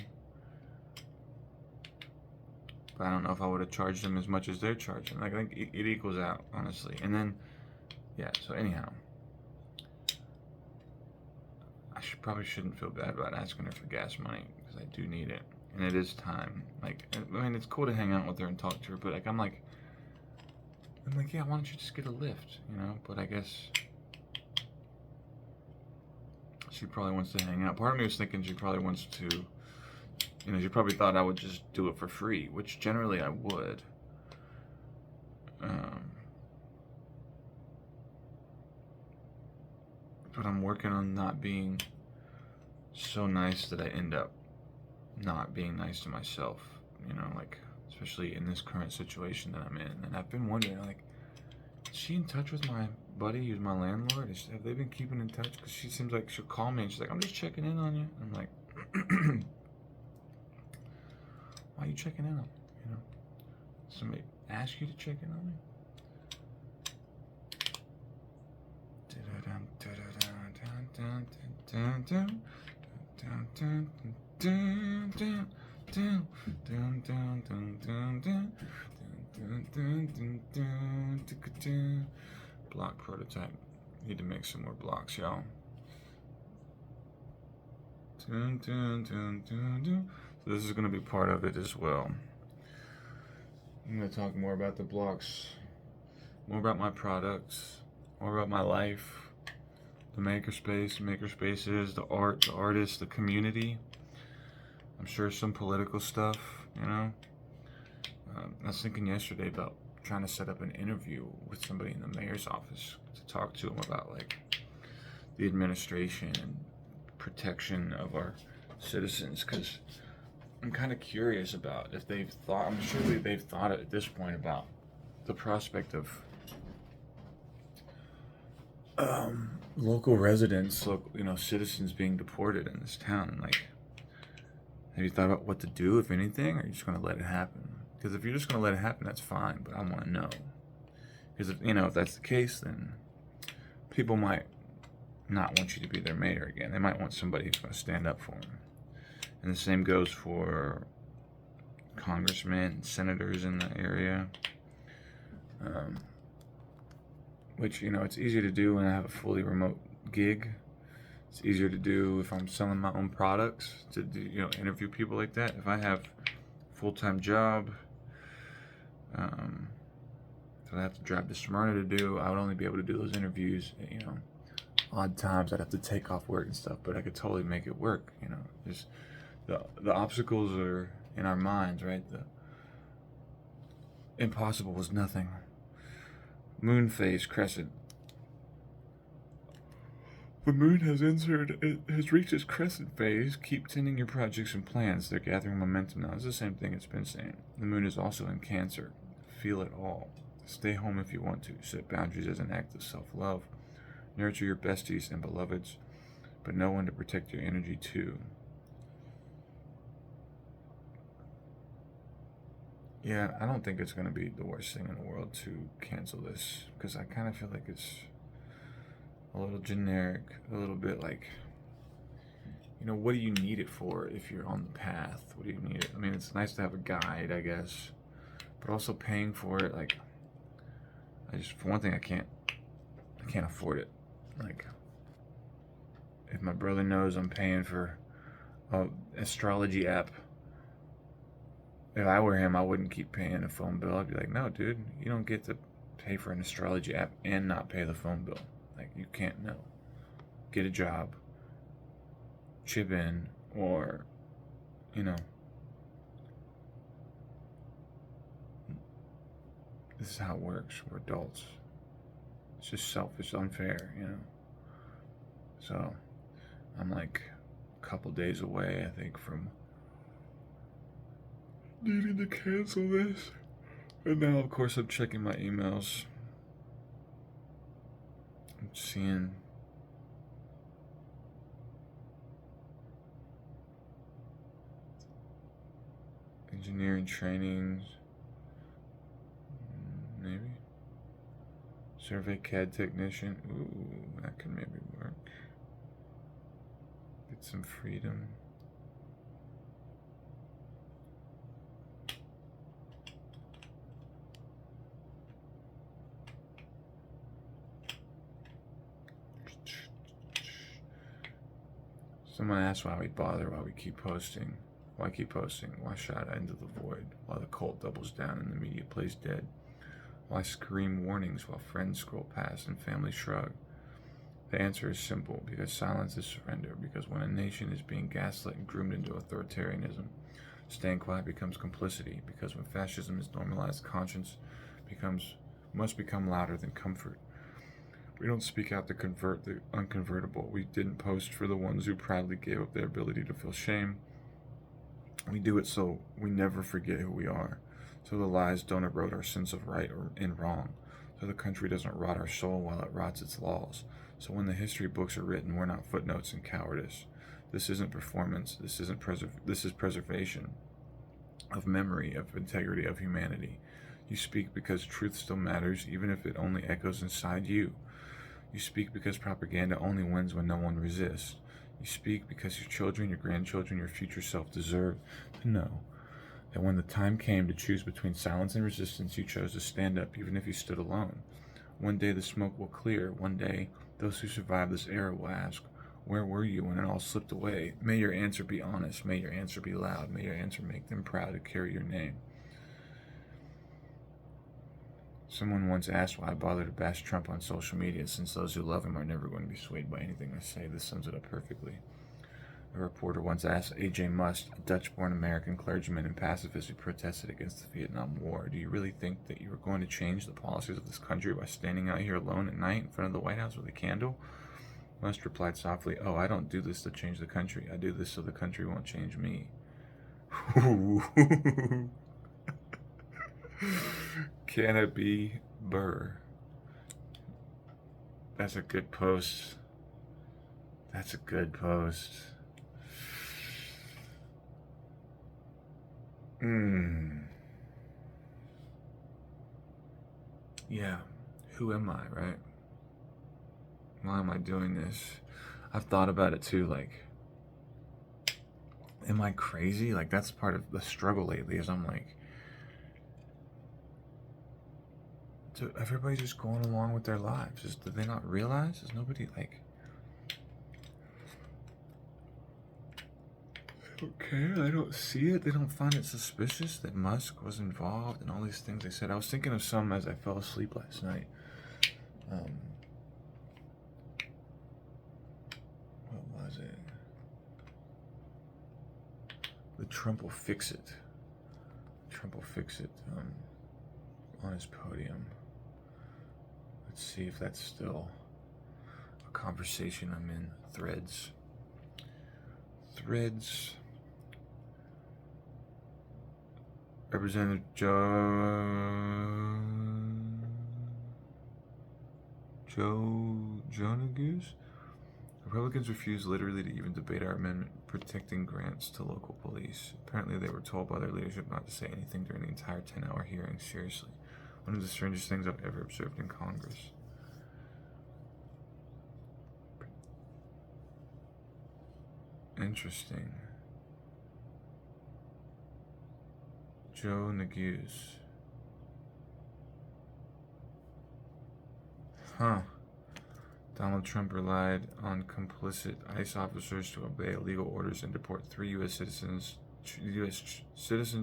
but I don't know if I would have charged them as much as they're charging. Like, I think it equals out, honestly. And then, so anyhow, I probably shouldn't feel bad about asking her for gas money, because I do need it, and it is time. Like, I mean, it's cool to hang out with her and talk to her, but like, I'm like, yeah, why don't you just get a lift, But I guess she probably wants to hang out. Part of me was thinking she probably wants to, she probably thought I would just do it for free, which generally I would. But I'm working on not being so nice that I end up not being nice to myself, like, especially in this current situation that I'm in. And I've been wondering, like, is she in touch with my buddy who's my landlord? Have they been keeping in touch? Because she seems like she'll call me and she's like, I'm just checking in on you. I'm like, why are you checking in on me? Somebody ask you to check in on me? Block prototype. Need to make some more blocks, y'all. So this is going to be part of it as well. I'm going to talk more about the blocks, more about my products, more about my life, the makerspaces, the art, the artists, the community. I'm sure some political stuff, I was thinking yesterday about trying to set up an interview with somebody in the mayor's office to talk to them about, like, the administration and protection of our citizens, because I'm kind of curious about if they've thought, I'm sure they've thought at this point about the prospect of local residents, citizens being deported in this town. And, like, have you thought about what to do, if anything, or are you just going to let it happen? Because if you're just going to let it happen, that's fine, but I want to know. Because, if that's the case, then people might not want you to be their mayor again. They might want somebody who's going to stand up for them. And the same goes for congressmen and senators in the area. Which, it's easier to do when I have a fully remote gig. It's easier to do if I'm selling my own products, to do, interview people like that. If I have a full-time job that I have to drive to Smyrna to do, I would only be able to do those interviews, odd times I'd have to take off work and stuff, but I could totally make it work, Just the obstacles are in our minds, right? The impossible was nothing. Moon phase crescent. The moon has reached its crescent phase. Keep tending your projects and plans. They're gathering momentum now. It's the same thing it's been saying. The moon is also in Cancer. Feel it all. Stay home if you want to. Set boundaries as an act of self-love. Nurture your besties and beloveds, but know when to protect your energy too. Yeah, I don't think it's going to be the worst thing in the world to cancel this, because I kind of feel like it's a little generic, a little bit like, what do you need it for if you're on the path? What do you need it? I mean, it's nice to have a guide, I guess, but also paying for it, like, for one thing, I can't afford it. Like, if my brother knows I'm paying for an astrology app, if I were him, I wouldn't keep paying a phone bill. I'd be like, no, dude, you don't get to pay for an astrology app and not pay the phone bill. Like, you can't know. Get a job, chip in, or, you know, this is how it works. We're adults. It's just selfish, unfair, you know. So I'm like a couple days away, I think, from needing to cancel this. And now, of course, I'm checking my emails. I'm seeing engineering trainings, maybe. Survey CAD technician. Ooh, that could maybe work. Get some freedom. Someone asked why we bother, why we keep posting. Why keep posting? Why shout into the void while the cult doubles down and the media plays dead? Why scream warnings while friends scroll past and family shrug? The answer is simple: because silence is surrender. Because when a nation is being gaslit and groomed into authoritarianism, staying quiet becomes complicity. Because when fascism is normalized, conscience must become louder than comfort. We don't speak out to convert the unconvertible. We didn't post for the ones who proudly gave up their ability to feel shame. We do it so we never forget who we are, so the lies don't erode our sense of right and wrong, so the country doesn't rot our soul while it rots its laws. So when the history books are written, we're not footnotes and cowardice. This isn't performance. This is preservation of memory, of integrity, of humanity. You speak because truth still matters, even if it only echoes inside you. You speak because propaganda only wins when no one resists. You speak because your children, your grandchildren, your future self deserve to know that when the time came to choose between silence and resistance, you chose to stand up even if you stood alone. One day the smoke will clear. One day those who survive this era will ask, where were you when it all slipped away? May your answer be honest. May your answer be loud. May your answer make them proud to carry your name. Someone once asked why I bother to bash Trump on social media, since those who love him are never going to be swayed by anything I say. This sums it up perfectly. A reporter once asked A.J. Must, a Dutch-born American clergyman and pacifist who protested against the Vietnam War, do you really think that you are going to change the policies of this country by standing out here alone at night in front of the White House with a candle? Must replied softly, oh, I don't do this to change the country. I do this so the country won't change me. Can it be Burr? That's a good post. That's a good post. Yeah. Who am I, right? Why am I doing this? I've thought about it too, like, am I crazy? Like, that's part of the struggle lately, is I'm like, so everybody's just going along with their lives. Do they not realize? Is nobody like, they don't care? They don't see it? They don't find it suspicious that Musk was involved in all these things they said? I was thinking of some as I fell asleep last night. What was it? The Trump will fix it. Trump will fix it on his podium. Let's see if that's still a conversation I'm in. Threads. Representative Joe Jonagoose? Republicans refused literally to even debate our amendment protecting grants to local police. Apparently they were told by their leadership not to say anything during the entire 10-hour hearing. Seriously. One of the strangest things I've ever observed in Congress. Interesting. Joe Neguse. Huh. Donald Trump relied on complicit ICE officers to obey illegal orders and deport three U.S. citizen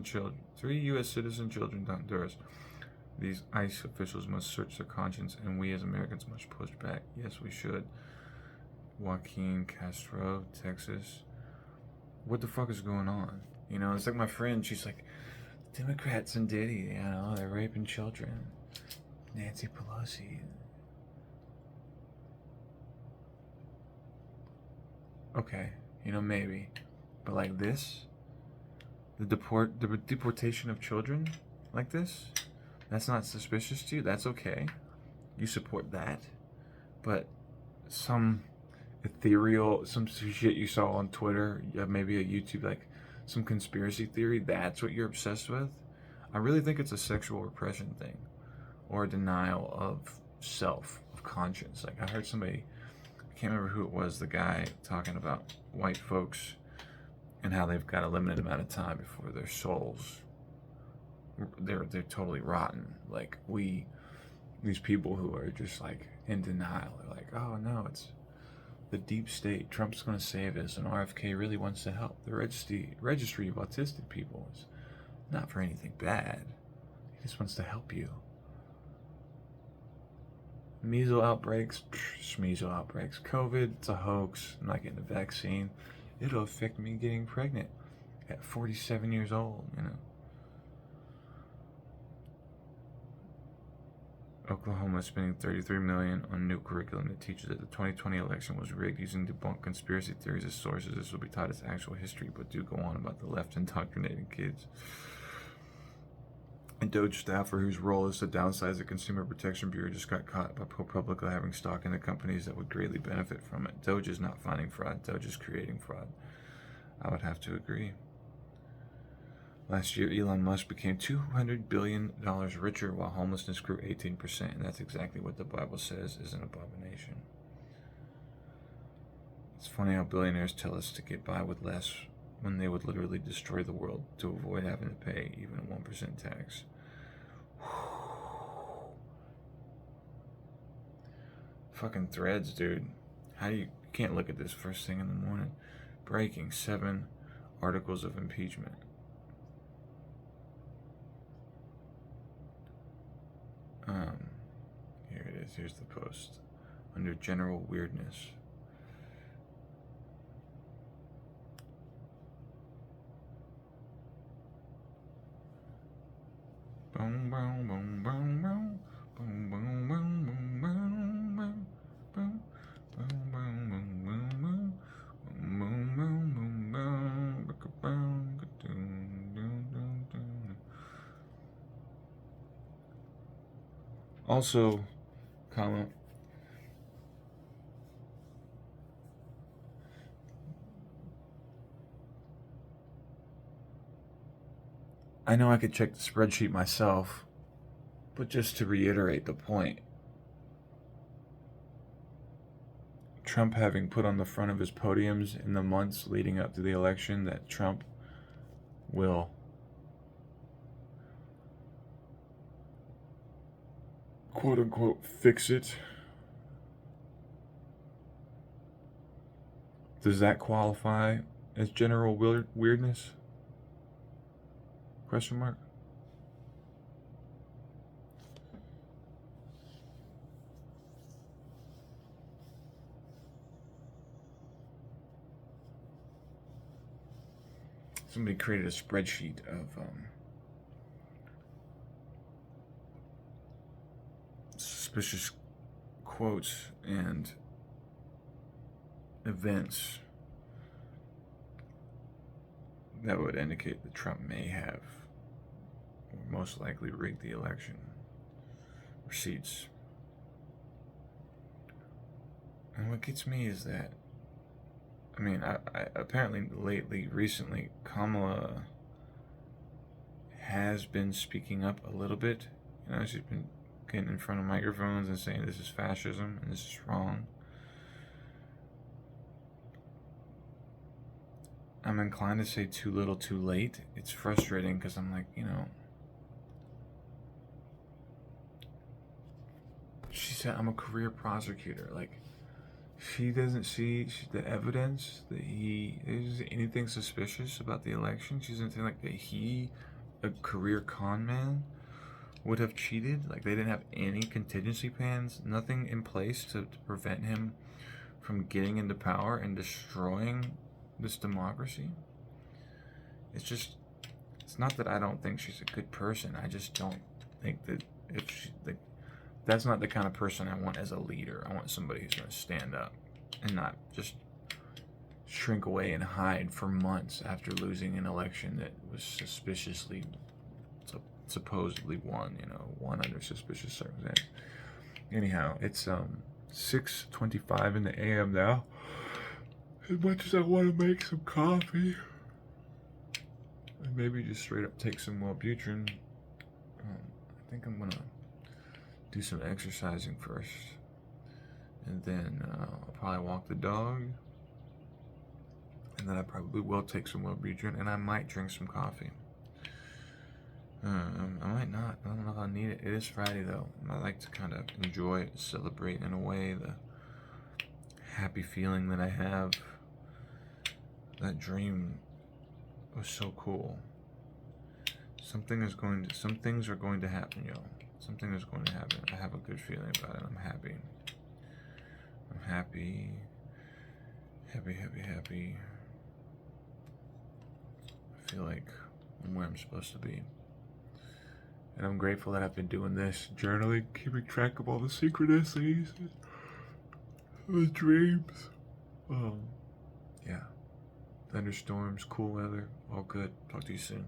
children to Honduras. These ICE officials must search their conscience, and we as Americans must push back. Yes, we should. Joaquin Castro, Texas. what the fuck is going on? You know, it's like my friend, she's like, Democrats and Diddy, you know, they're raping children. Nancy Pelosi. Okay, you know, maybe. But like this, the deportation of children like this, that's not suspicious to you. That's okay. You support that. But some ethereal, some shit you saw on Twitter, maybe a YouTube, like some conspiracy theory, that's what you're obsessed with. I really think it's a sexual repression thing or a denial of self, of conscience. Like I heard somebody, I can't remember who it was, the guy talking about white folks and how they've got a limited amount of time before their souls, they're totally rotten. Like these people who are just like in denial, they're like, oh no, it's the deep state, Trump's going to save us, and RFK really wants to help. The registry of autistic people is not for anything bad. He just wants to help you. Measles outbreaks, measles outbreaks. COVID, it's a hoax. I'm not getting a vaccine. It'll affect me getting pregnant at 47 years old, you know. Oklahoma is spending $33 million on new curriculum that teaches that the 2020 election was rigged using debunked conspiracy theories as sources. This will be taught as actual history, but do go on about the left indoctrinating kids. A Doge staffer whose role is to downsize the Consumer Protection Bureau just got caught by ProPublica having stock in the companies that would greatly benefit from it. Doge is not finding fraud. Doge is creating fraud. I would have to agree. Last year, Elon Musk became $200 billion richer while homelessness grew 18%, and that's exactly what the Bible says is an abomination. It's funny how billionaires tell us to get by with less when they would literally destroy the world to avoid having to pay even a 1% tax. Fucking Threads, dude. You can't look at this first thing in the morning. Breaking 7 articles of impeachment. Here it is. Here's the post. Under general weirdness. Boom, boom, boom, boom, boom. Boom, boom, boom, boom, boom, boom. Boom, boom, boom, boom, boom, boom. Boom, boom, boom, boom. Also, comment. I know I could check the spreadsheet myself, but just to reiterate the point, Trump having put on the front of his podiums in the months leading up to the election that Trump will quote unquote fix it. Does that qualify as general weirdness? Question mark. Somebody created a spreadsheet of suspicious quotes and events that would indicate that Trump may have, or most likely, rigged the election. Receipts. And what gets me is that, I mean, I apparently recently, Kamala has been speaking up a little bit. You know, she's been getting in front of microphones and saying this is fascism and this is wrong. I'm inclined to say too little too late. It's frustrating because I'm like, you know, she said I'm a career prosecutor. Like, she doesn't see the evidence that there's anything suspicious about the election. She doesn't think like that a career con man, would have cheated. Like, they didn't have any contingency plans, nothing in place to prevent him from getting into power and destroying this democracy. it's not that I don't think she's a good person. I just don't think that if she, like, that's not the kind of person I want as a leader. I want somebody who's going to stand up and not just shrink away and hide for months after losing an election that was supposedly won, won under suspicious circumstances. Anyhow, it's 6:25 in the AM now. As much as I want to make some coffee and maybe just straight up take some Wellbutrin, I think I'm gonna do some exercising first, and then I'll probably walk the dog, and then I probably will take some Wellbutrin, and I might drink some coffee. I might not. I don't know if I need it. It is Friday though. I like to kind of enjoy it, celebrate in a way the happy feeling that I have. That dream was so cool. Some things are going to happen, y'all. Something is going to happen. I have a good feeling about it. I'm happy. I'm happy. Happy, happy, happy. I feel like I'm where I'm supposed to be. And I'm grateful that I've been doing this, journaling, keeping track of all the synchronicities, the dreams. Yeah. Thunderstorms, cool weather, all good. Talk to you soon.